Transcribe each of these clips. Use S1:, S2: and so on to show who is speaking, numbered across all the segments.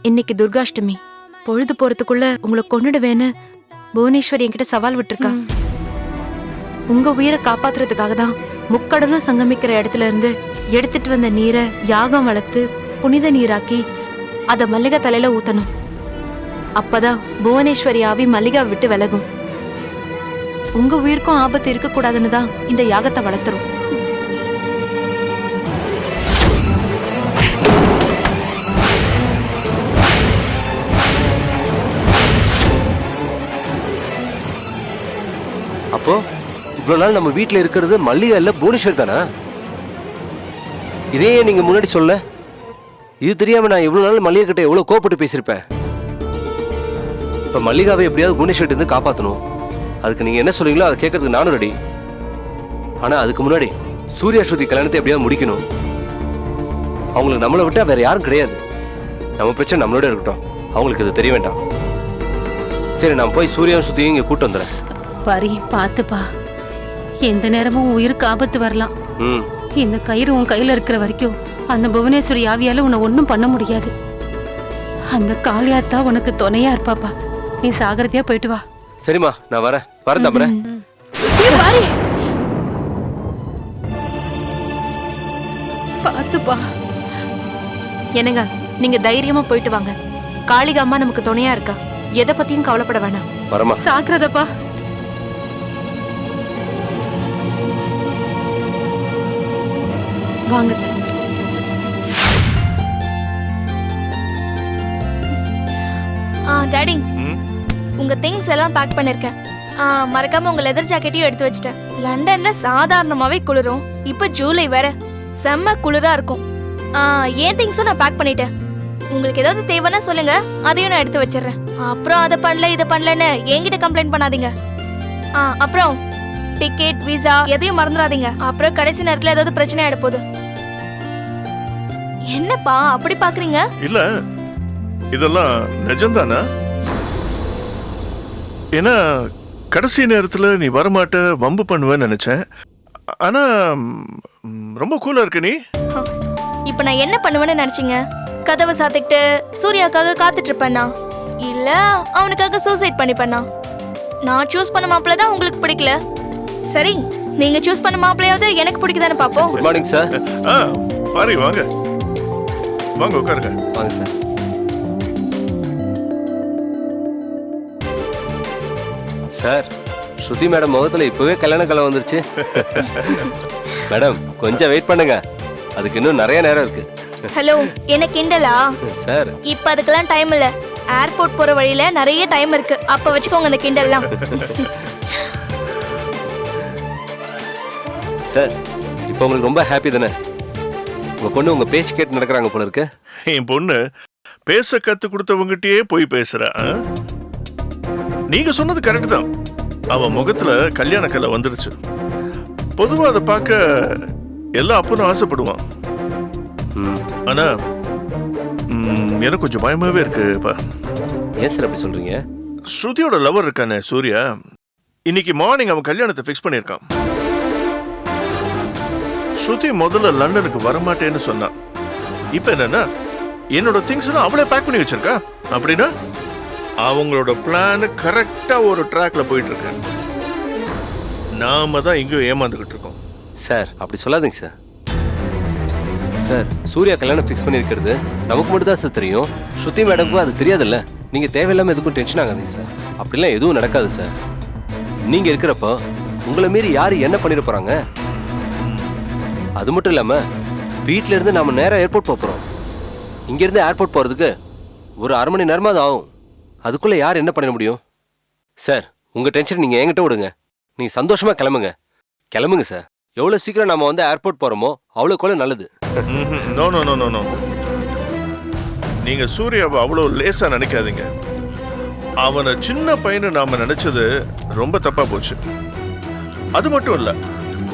S1: இன்னைக்கு துர்காஷ்டமி. பொழுது போறதுக்குள்ள உங்களை கொன்னுடுவேன்னு புவனேஸ்வரி என்கிட்ட சவால் விட்டுருக்கா. உங்க உயிரை காப்பாத்துறதுக்காக தான் முக்கடலும் சங்கமிக்கிற இடத்துல இருந்து எடுத்துட்டு வந்த நீரை யாகம் வளர்த்து புனித நீராக்கி அத மல்லிகா தலையில ஊத்தணும். அப்பதான் புவனேஸ்வரி ஆவி மல்லிகா விட்டு விலகும். உங்க உயிருக்கும் ஆபத்து இருக்க கூடாதுன்னு தான் இந்த யாகத்தை வளர்த்துறோம்.
S2: அப்போ இவ்வளவு நாள் நம்ம வீட்டுல இருக்கிறது மல்லிகா இல்ல புவனேஸ்வர் தானா? இதே நீங்க முன்னாடி சொல்ல. இது தெரியாம நான் இவ்வளவு நாள் மல்லிகா கிட்ட எவ்வளவு கோபப்பட்டு பேசியிருப்பேன். இப்ப மல்லிகாவை எப்படியாவது புவனேஸ்வர்ட்ட இருந்து காப்பாத்தணும். அதுக்கு நீங்க என்ன சொல்றீங்களோ அதை கேட்கறதுக்கு நானும் ரெடி. ஆனா அதுக்கு முன்னாடி சூர்யா ஸ்ருதி கல்யாணத்தை எப்படியாவது முடிக்கணும். அவங்களுக்கு நம்மளை விட்டா வேற யாரும் கிடையாது. நம்ம பிரச்சனை நம்மளோட இருக்கட்டும். அவங்களுக்கு இது தெரிய வேண்டாம். சரி, நான் போய் சூர்யா ஸ்ருதியும் இங்க கூட்டு வந்துடுறேன்.
S3: பாரி, பாத்துப்பா. எந்த நேரமும் உயிருக்கு ஆபத்து வரலாம். இந்த கயிறு உன் கையில இருக்கிற வரைக்கும் அந்த புவனேஸ்வரி ஆவியால உன்னை ஒன்னும் பண்ண முடியாது. அந்த காளியாத்தா உனக்கு துணையா இருப்பாப்பா. நீ சாகரத்தையா போயிட்டு வா.
S2: சரிம்மா, நான் வரேன். வரேன்.
S3: பாத்துப்பா.
S1: என்னங்க, நீங்க தைரியமா போயிட்டு வாங்க. காளிகா அம்மா நமக்கு துணையா இருக்கா. எதை பத்தியும் கவலைப்பட வேணாம்.
S2: வரமா.
S3: சாக்கிரதப்பா.
S1: வாங்க.
S4: டாடி, உங்க திங்ஸ் எல்லாம் பேக் பண்ணிருக்கேன். மறக்காம உங்க லெதர் ஜாக்கெட்டையும் எடுத்து வச்சிட்டேன். லண்டன்ல சாதாரணமாவே குளிரும். இப்ப ஜூலை வேற, செம்ம குளிரா இருக்கும். ஏன் திங்ஸும் நான் பேக் பண்ணிட்டேன். உங்களுக்கு ஏதாவது தேவைன்னா சொல்லுங்க, அதையும் நான் எடுத்து வச்சிடுறேன். அப்புறம் அதை பண்ணல இதை பண்ணலன்னு என்கிட்ட கம்ப்ளைண்ட் பண்ணாதீங்க. அப்புறம் டிக்கெட், விசா எதையும் மறந்துடாதீங்க. அப்புறம் கடைசி நேரத்துல ஏதாவது பிரச்சனை ஆயிட போகுது. என்னப்பா அப்படி பாக்குறீங்க?
S5: இல்ல, இதெல்லாம் நிஜம்தானா? ஏன்னா கடைசி நேரத்துல நீ வரமாட்ட, வம்பு பண்ணுவேன்னு நினைச்சேன். ஆனா ரொம்ப கூலா இருக்க நீ.
S4: இப்ப நான் என்ன பண்ணுவேன்னு நினைச்சீங்க? கதவை சாத்திக்கிட்டு சூர்யாக்காக காத்துட்டு இருப்பேனா, இல்ல அவனுக்காக சூசைட் பண்ணிப்பேனா? நான் சூஸ் பண்ண மாப்பிள்ள தான் உங்களுக்கு பிடிக்கல. சரி, நீங்க சூஸ் பண்ண மாப்பிள்ளையாவது எனக்கு பிடிக்குதானே பாப்போம்.
S2: Good morning sir.
S5: பாரி, வாங்க வாங்க, உட்காருங்க.
S2: வாங்க சார். சார், ஸ்ருதி மேடம் முகத்துல இப்பவே கல்யாண கலை வந்துருச்சு. மேடம், கொஞ்சம் வெயிட் பண்ணுங்க. அதுக்கு இன்னும் நிறைய நேரம் இருக்கு.
S4: ஹலோ, என்ன கிண்டலா?
S2: சார்,
S4: இப்ப அதுக்கெல்லாம் டைம் இல்ல. ஏர்போர்ட் போற வழியில நிறைய டைம் இருக்கு. அப்ப வச்சுக்கோங்க அந்த கிண்டல்லாம்.
S2: சார், இப்போ உங்களுக்கு ரொம்ப ஹாப்பி தானே? உங்க பொண்ணு உங்க பேச்சு கேட்டு நடக்கிறாங்க போல இருக்கு.
S5: என் பொண்ணு பேச கத்து கொடுத்தவங்கிட்டயே போய் பேசுற. நீங்க சொன்னது கரெக்ட் தான். அவ முகத்துல கல்யாண கலை வந்துருச்சு. பொதுவா அதை பார்க்க எல்லா அப்பனும் ஆசைப்படுவான். ஆனா எனக்கு கொஞ்சம் பயமாவே இருக்குப்பா.
S2: ஏன் சார் அப்படி சொல்றீங்க?
S5: ஸ்ருதியோட லவர் இருக்கானே சூர்யா, இன்னைக்கு மார்னிங் அவன் கல்யாணத்தை ஃபிக்ஸ் பண்ணியிருக்கான். ஸ்ருதி முதல்ல லண்டனுக்கு வரமாட்டேன்னு சொன்னான். இப்ப என்னன்னா என்னோட திங்ஸ் எல்லாம் அவளே பேக் பண்ணி வச்சிருக்கா. அப்படின்னா அவங்களோட பிளான் கரெக்டா ஒரு ட்ராக்ல போயிட்டு இருக்கு. நாம தான் இங்கேயும் ஏமாந்துகிட்டு இருக்கோம்.
S2: சார், அப்படி சொல்லாதீங்க சார். சார், சூர்யா கல்யாணம் ஃபிக்ஸ் பண்ணியிருக்கிறது நமக்கு மட்டும் தான் சார் தெரியும். ஸ்ருதி மேடமுக்கு அது தெரியாதுல்ல. நீங்க தேவையில்லாம எதுக்கும் டென்ஷன் ஆகாதீங்க சார். அப்படிலாம் எதுவும் நடக்காது சார். நீங்க இருக்கிறப்போ உங்களை மீறி யாரு என்ன பண்ணிட போறாங்க? அது மட்டும் இல்லாம வீட்ல இருந்து நாம நேரா ஏர்போர்ட் போறோம். இங்க இருந்து ஏர்போர்ட் போறதுக்கு ஒரு 1/2 மணி நேரமா அது ஆகும். அதுக்குள்ள யார் என்ன பண்ண முடியும்? சார், உங்க டென்ஷன் நீங்க என்கிட்ட விடுங்க. நீங்க சந்தோஷமா கிளம்புங்க சார். எவ்வளவு சீக்கிரம் நாம வந்து ஏர்போர்ட் போறோமோ அவ்வளவுக்குள்ள நல்லது.
S5: No no no no. நீங்க சூர்யாவை அவ்வளவு லேசா நினைக்காதீங்க. அவனை சின்ன பையனு நாம நினைச்சது ரொம்ப தப்பா போச்சு. அது மட்டும் இல்ல,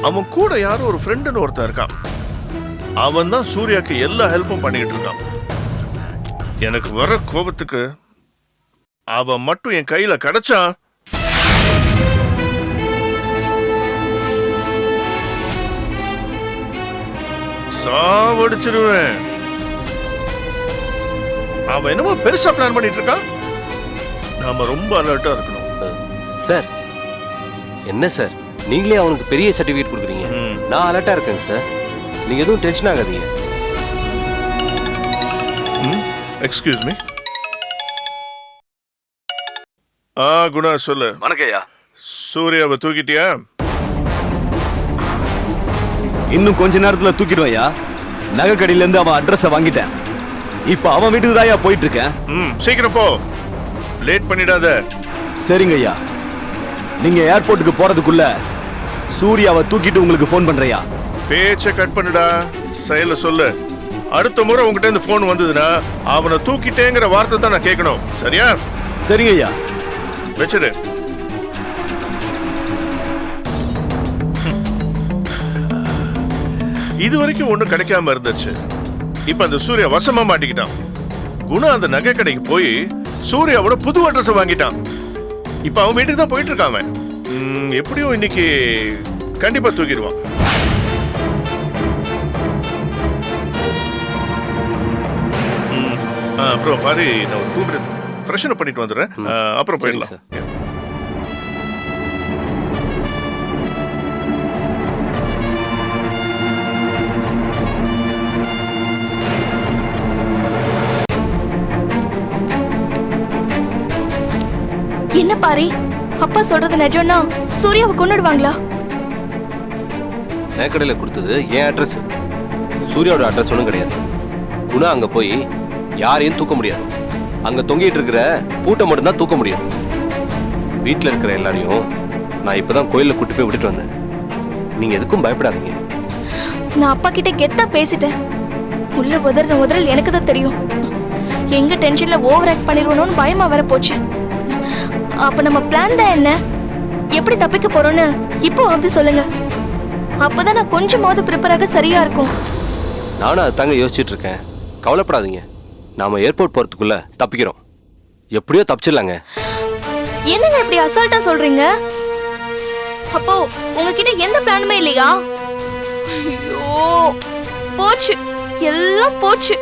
S5: அவன் கூட யாரும் ஒரு ஃப்ரெண்டுன்னு ஒருத்தன் இருக்கான். அவன் தான் சூர்யாக்கு எல்லா ஹெல்ப்பும் பண்ணிக்கிட்டு இருக்கான். எனக்கு வர கோபத்துக்கு அவன் மட்டும் என் கையில கிடைச்சான், சாவடிச்சிருவேன். அவன் என்னமோ பெருசா பிளான் பண்ணிட்டு இருக்கான். நாம ரொம்ப அலர்ட்டா இருக்கணும்.
S2: சார் என்ன சார் நீங்களே அவனுக்கு பெரிய சர்டிஃபிகேட் கொடுக்குறீங்க. நான் அலர்ட்டா இருக்கேங்க சார். நீங்க எதுவும் டென்ஷன் ஆகாதீங்க.
S5: Excuse me. குணா சொல்லு.
S6: வணக்கம்யா.
S5: சூர்யாவை தூக்கிட்டியா?
S6: இன்னும் கொஞ்ச நேரத்துல தூக்கிடுவையா. நகை கடையில இருந்து அவன் அட்ரஸ வாங்கிட்டேன். இப்ப அவன் வீட்டுக்கு தான் போயிட்டு இருக்கேன்.
S5: சீக்கிரம் போ, லேட் பண்ணிடாத.
S6: சரிங்க ஐயா. நீங்க ஏர்போர்ட்டுக்கு போறதுக்குள்ள சூர்யாவை தூக்கிட்டு உங்களுக்கு போன் பண்றையா.
S5: பேச்ச கட் பண்ணுடா, செயல சொல்லு. அடுத்த முறை உங்ககிட்ட இருந்து போன் வந்ததுன்னா அவனை தூக்கிட்டேங்கிற வார்த்தை தான் நான் கேட்கணும். சரியா?
S6: சரிங்க ஐயா.
S5: வச்சிடு. இது வரைக்கும் ஒண்ணும் கிடைக்காம இருந்துச்சு. இப்ப அந்த சூர்யா வசமா மாட்டிக்கிட்டான். குணா அந்த நகை கடைக்கு போய் சூர்யாவோட புது அட்ரஸ் வாங்கிட்டான். இப்ப அவன் வீட்டுக்கு தான் போயிட்டு இருக்கான். அவன் எப்படியும் இன்னைக்கு கண்டிப்பா தூக்கிடுவான். அப்புறம் பாரு, நான் ஒரு 2 minutes ஃப்ரெஷன் அப் பண்ணிட்டு வந்துடுறேன். அப்புறம் போயிடலாம்.
S4: என்ன பாரி, அப்பா சொல்றது நிஜம்னா சூர்யாவை கொன்னுடுவாங்களா?
S2: நகைக்கடையில கொடுத்தது என் அட்ரஸ், சூர்யாவோட அட்ரஸ் ஒன்றும் கிடையாது. குணா அங்க போய் யாரையும் தூக்க முடியாது. அங்க தொங்கிட்டு இருக்கிற பூட்டை மட்டும் தான் தூக்க முடியும். வீட்டுல இருக்கிற எல்லாரையும் நான் இப்பதான் கோயில்ல கூட்டு போய் விட்டுட்டு வந்தேன். நீங்க எதுக்கும் பயப்படாதீங்க.
S4: நான் அப்பா கிட்ட கெத்தா பேசிட்டேன். உள்ள உதறல் எனக்கு தான் தெரியும். எங்க டென்ஷன்ல ஓவர் ஆக்ட் பண்ணிடுவோன்னு பயமா வர போச்சு. அப்ப நம்ம பிளான் தான் என்ன, எப்படி தப்பிக்க போறோம்னு இப்போ வந்து சொல்லுங்க. அப்பதான் நான் கொஞ்சமாவது ப்ரிப்பேராக சரியா இருக்கும்.
S2: நானும் அதுதாங்க யோசிச்சுட்டு இருக்கேன். கவலைப்படாதீங்க, நாம ஏர்போர்ட் போறதுக்குள்ள தப்பிக்கிறோம். எப்படியோ தப்பிச்சிடலாங்க.
S4: என்னங்க இப்படி அசால்ட்டா சொல்றீங்க? அப்போ உங்ககிட்ட எந்த பிளானுமே இல்லையா? ஐயோ போச்சு, எல்லாம் போச்சு.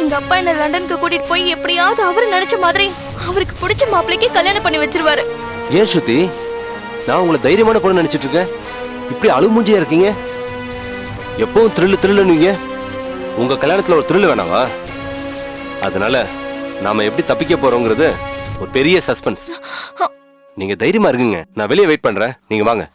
S4: எங்க அப்பா என்ன லண்டனுக்கு கூட்டிட்டு போய் எப்படியாவது அவரு நினைச்ச மாதிரி அவருக்கு பிடிச்ச மாப்பிள்ளைக்கு கல்யாணம் பண்ணி வச்சிருவாரு.
S2: ஏன் ஸ்ருதி, நான் உங்களை தைரியமான பொண்ணு நினைச்சிட்டு இருக்கேன். இப்படி அழுமூஞ்சியா இருக்கீங்க. எப்பவும் த்ரில்லுன்னு உங்க கல்யாணத்துல ஒரு த்ரில் வேணாவா? அதனால நாம எப்படி தப்பிக்க போறோங்கிறது ஒரு பெரிய சஸ்பென்ஸ். நீங்க தைரியமா இருக்குங்க. நான் வெளியே வெயிட் பண்றேன், நீங்க வாங்க.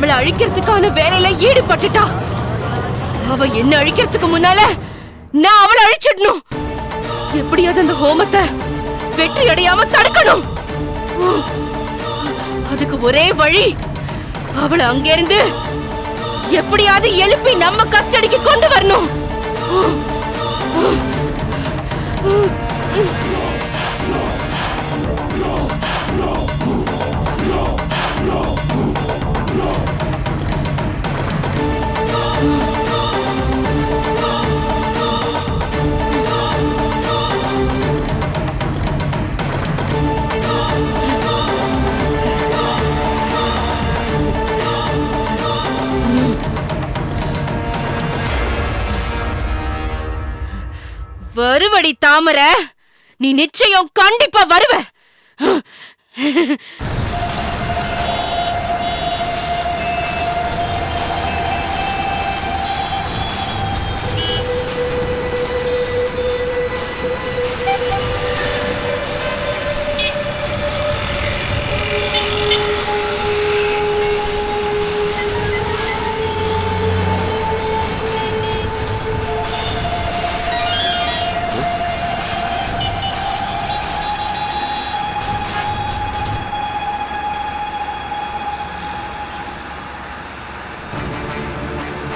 S7: அவளை அழிக்கிறதுக்கான வேலையில ஈடுபட்டுட்டா. அவ என்ன அழிக்கிறதுக்கு முன்னால நான் அவளை அழிச்சிடணும். எப்படியாவது அந்த ஹோமத்தை வெற்றி அடையாம தடுக்கணும். அதுக்கு ஒரே வழி, அவளை அங்கிருந்து எப்படியாவது எழுப்பி நம்ம கஸ்டடிக்கு கொண்டு வரணும். வருவடி தாமரை, நீ நிச்சயம் கண்டிப்பா வருவ.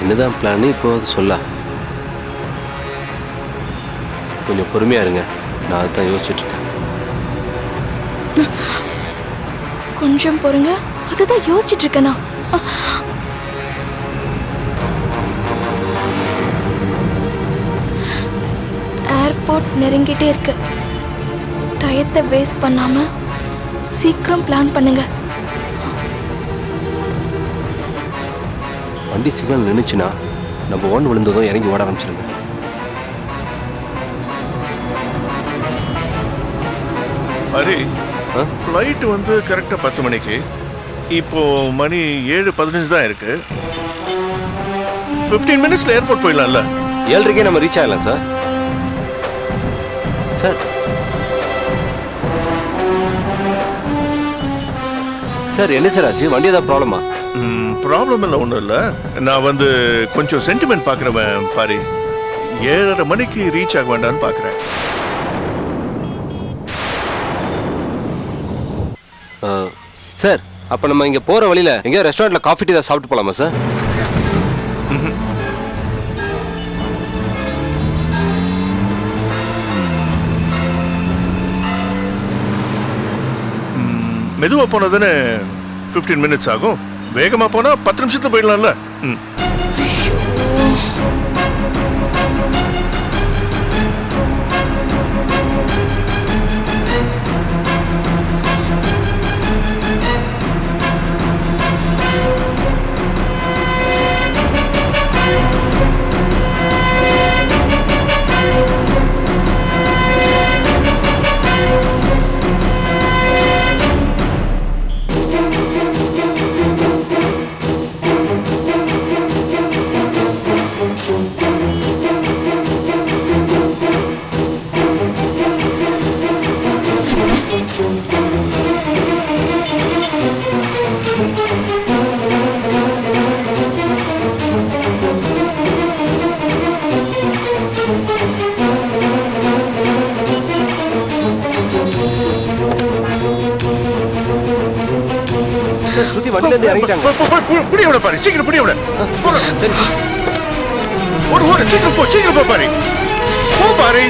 S2: என்னதான் பிளான் இப்போ அது சொல்ல? கொஞ்சம் பொறுமையா இருங்க, நான் அதுதான் யோசிச்சுட்டு இருக்கேன்.
S4: கொஞ்சம் பொறுங்க, அதுதான் யோசிச்சுட்டு இருக்கேனா. ஏர்போர்ட் நெருங்கிட்டே இருக்கு. டயத்தை வேஸ்ட் பண்ணாம சீக்கிரம் பிளான் பண்ணுங்க.
S2: வண்டி சிக்னல் நின்றுச்சுன்னா நம்ம ஒன் விழுந்ததும் இறங்கி ஓட ஆரம்பிச்சிருங்க.
S5: ஹரி, ஃப்ளைட் வந்து கரெக்டாக 10 மணிக்கு. இப்போ மணி 7:15 தான் இருக்கு. 15 மினிட்ஸ்ல ஏர்போர்ட் போயிடலாம்ல?
S2: 7:30 நம்ம ரீச் ஆகலாம் சார். சார் சார் என்ன சார் ஆச்சு? வண்டி ஏதாவது ப்ராப்ளமா?
S5: ப்ராப்ளம் இல்லை, ஒன்றும் இல்லை. நான் வந்து கொஞ்சம் சென்டிமெண்ட் பார்க்குறவன் பாரு. 7:30 மணிக்கு ரீச் ஆக வேண்டாம்னு பார்க்குறேன்.
S2: சார் அப்போ நம்ம இங்கே போகிற வழியில் எங்கேயா ரெஸ்டாரண்ட்டில் காஃபி டீ தான் சாப்பிட்டு போகலாமா சார்?
S5: மெதுவாக போனதுன்னு 15 மினிட்ஸ் ஆகும். வேகமாக போனால் 10 நிமிஷத்துல போயிடலாம்ல?
S2: சுத்தி வண்டியில இருந்து இறங்கிட்டாங்க.
S5: புடிய விட பாரு, சீக்கிரம் புடிய விட.
S2: சரி
S5: ஒரு சீக்கிரம் போ பாரு. போ பாரு.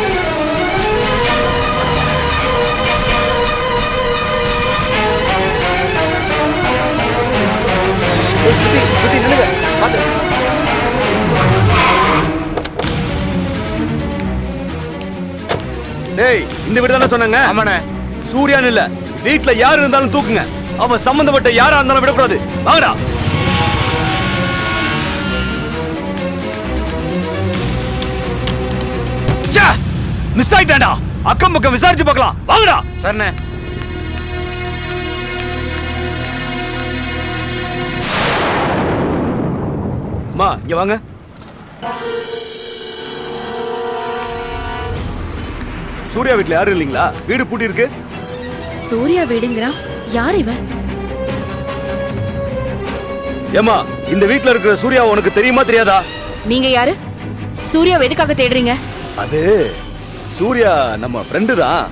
S2: சுத்தி நில்லுங்க, பாத்து.
S6: டேய், இந்த வீடு தானே சொன்னாங்க? ஆமாண்ணே. சூர்யான்னு இல்ல, வீட்டுல யாரு இருந்தாலும் தூக்குங்க. அவன் சம்பந்தப்பட்ட யாரா இருந்தாலும் விடக்கூடாது. வாங்கடா. மிஸ் ஆயிட்டாடா. அக்கம் பக்கம் விசாரிச்சு பார்க்கலாம். வாங்கடா. சரிண்ணே. அம்மா இங்க வாங்க. சூர்யா வீட்டுல யாரும் இல்லீங்களா? வீடு பூட்டி இருக்கு.
S1: சூர்யா வீடுங்கிறான். யார் இவன்?
S6: ஏமா இந்த வீட்ல இருக்கிற சூர்யா உனக்கு தெரியுமா தெரியாதா?
S7: நீங்க யாரு? சூர்யாவை எதுக்காக தேடுறீங்க?
S6: அது சூர்யா நம்ம ஃப்ரெண்டு தான்.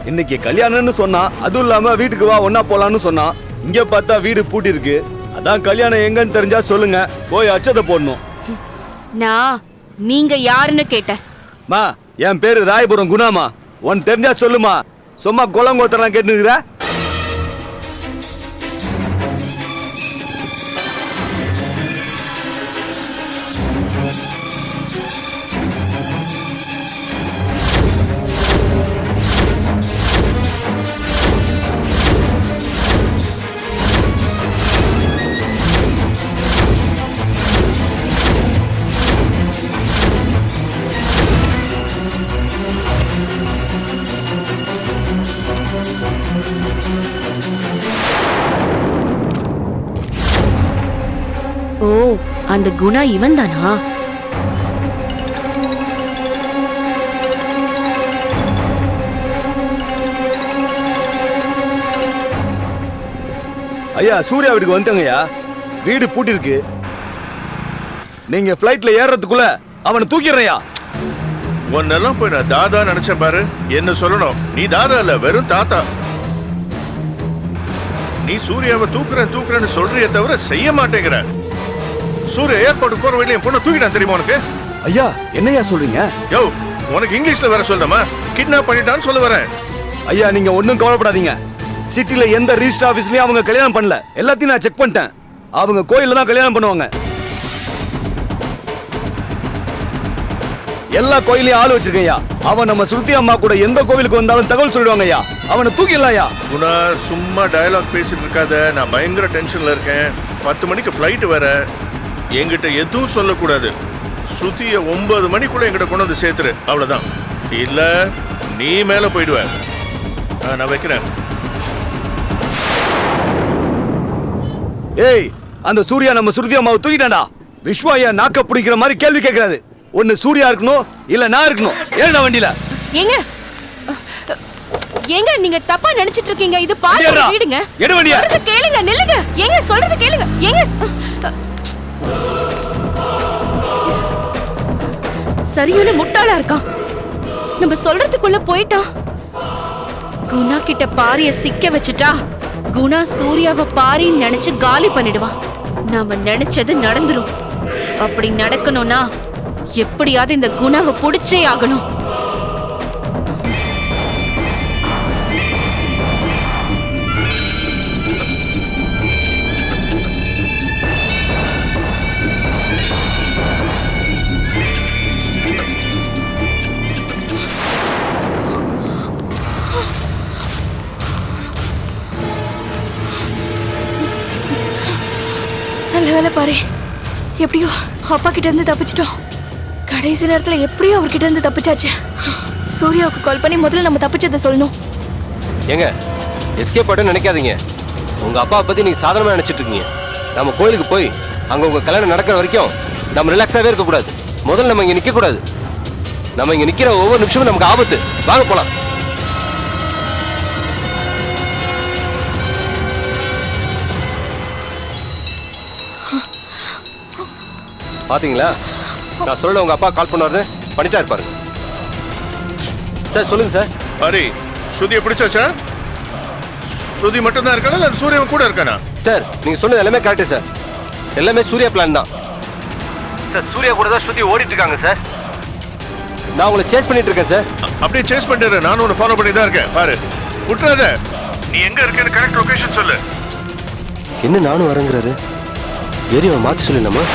S6: இன்னைக்கு கல்யாணம்னு சொன்னா, அதுவும் இல்லாம வீட்டுக்கு வா ஒன்னா போலான்னு சொன்னா. இங்க பார்த்தா வீடு பூட்டி இருக்கு. அதான் கல்யாணம் எங்கன்னு தெரிஞ்சா சொல்லுங்க, போய் அச்சதை போடணும்.
S7: நான் நீங்க யாருன்னு கேட்டேன்.
S6: மா என் பேரு ராயபுரம் குணாமா. உன் தெரிஞ்சா சொல்லுமா, சும்மா குளங்கோத்தரெல்லாம் கேட்டுக்கிற.
S7: ஓ, அந்த குணா இவன் தானா?
S6: ஐயா சூர்யா வீட்டுக்கு வந்துட்டங்கய்யா. வீடு பூட்டி இருக்கு. நீங்க பிளைட்ல ஏறதுக்குள்ள அவனை தூக்கிடுறையா.
S5: உன்னெல்லாம் போய் நான் தாதா நினைச்சேன் பாரு. என்ன சொல்லணும், நீ தாதா இல்ல, வெறும் தாத்தா. நீ சூர்யாவை தூக்குறேன்னு சொல்றியே தவிர செய்ய மாட்டேங்கிற. சூர்யா ஏர்போர்ட்டுக்கு போற வழியில என் பொண்ணை தூக்கிட்டான் தெரியுமா உனக்கு?
S6: ஐயா என்னையா சொல்றீங்க?
S5: யோ, உனக்கு இங்கிலீஷ்ல வேற சொல்றமா? கிட்னாப் பண்ணிட்டான்னு சொல்ல வரேன்.
S6: ஐயா நீங்க ஒண்ணும் கவலைப்படாதீங்க. சிட்டில எந்த ரிஜிஸ்டர் ஆபீஸ்லயும் அவங்க கல்யாணம் பண்ணல. எல்லாத்தையும் நான் செக் பண்ணிட்டேன். அவங்க கோயில்ல தான் கல்யாணம் பண்ணுவாங்க. எல்லா கோயிலையும் ஆளு வச்சிருக்கையா. அவன் நம்ம சுருத்தி அம்மா கூட எந்த கோவிலுக்கு வந்தாலும் தகவல் சொல்லிடுவாங்க ஐயா. அவனை தூக்கிடலாம்யா.
S5: குணா சும்மா டயலாக் பேசிட்டு இருக்காத. நான் பயங்கர டென்ஷன்ல இருக்கேன். 10 மணிக்கு ஃப்ளைட் வேற. என்கிட்ட எதுவும் சொல்லக்கூடாது. ஸ்ருதியை 9 மணிக்குள்ள என்கிட்ட கொண்டு வந்து சேர்த்துரு, அவ்வளவுதான். இல்ல நீ மேல போயிடுவ. நான் வைக்கிறேன்.
S6: ஏய் அந்த சூர்யா நம்ம சுருதி அம்மாவை தூக்கிட்டான்டா. விஸ்வா ஐயா நாக்க பிடிக்கிற மாதிரி கேள்வி கேட்கறாரு. ஒன்னு சூர்யா இருக்கணும் இல்ல நான் இருக்கணும். ஏன்டா வண்டியில?
S7: ஏங்க ஏங்க நீங்க தப்பா நினைச்சிட்டு இருக்கீங்க. இது பாரு வீடுங்க.
S6: எடு வண்டியா.
S7: சொல்றது கேளுங்க, நில்லுங்க. ஏங்க சொல்றது கேளுங்க. ஏங்க சரியான முட்டாளா இருக்கான். நம்ம சொல்றதுக்குள்ள போயிட்டான். குணா கிட்ட பாரிய சிக்க வச்சுட்டா குணா சூர்யாவை பாரின்னு நினைச்சு காலி பண்ணிடுவான். நாம நினைச்சது நடந்துரும். அப்படி நடக்கணும்னா எப்படியாவது இந்த குணாவை புடிச்சே ஆகணும்.
S4: நல்ல வேலை பாரு, எப்படியோ அப்பா கிட்ட இருந்து தப்பிச்சிட்டோம். கடைசி நேரத்துல எப்படியோ அவர்கிட்ட இருந்து தப்பிச்சாச்சு. சூர்யாவுக்கு கால் பண்ணி முதல்ல நம்ம தப்பிச்சதை சொல்லணும்.
S2: ஏங்க எஸ்கேப் ஆட்டு நினைக்காதீங்க. உங்க அப்பாவை பத்தி நீங்க சாதாரணமா நினைச்சிட்டு இருக்கீங்க. நம்ம கோயிலுக்கு போய் அங்க உங்க கல்யாணம் நடக்கிற வரைக்கும் நம்ம ரிலாக்ஸாவே இருக்க கூடாது. முதல்ல நம்ம இங்க நிக்க கூடாது. நம்ம இங்க நிக்கிற ஒவ்வொரு நிமிஷமும் நமக்கு ஆபத்து. வாங்க போலாம். பாத்தீங்களா, நான் சொல்ல உங்க அப்பா கால் பண்ணாரு, பண்ணிட்டா இருப்பாரு. சார் சொல்லுங்க சார்.
S5: ஹரி, ஸ்ருதியை பிடிச்சாச்சா? ஸ்ருதி மட்டும் தான் இருக்கானா இல்ல சூர்யாவும் கூட இருக்கானா?
S2: சார் நீங்க சொன்னது எல்லாமே கரெக்ட் சார். எல்லாமே சூர்யா பிளான் தான் சார். சூர்யா கூட தான் ஸ்ருதி ஓடிட்டு இருக்காங்க சார். நான் உங்களை சேஸ் பண்ணிட்டு இருக்கேன் சார்.
S5: அப்படியே சேஸ் பண்ணிட்டு நானும் உன்னை ஃபாலோ பண்ணி தான் இருக்கேன். பாரு, விட்டுறாத. நீ எங்க இருக்கேன்னு கரெக்ட் லொகேஷன் சொல்லு.
S2: என்ன நானும் வரேங்கிறாரு? ஏரியாவை மாற்றி சொல்லலாமா?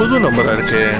S5: புது நம்பரா இருக்கு.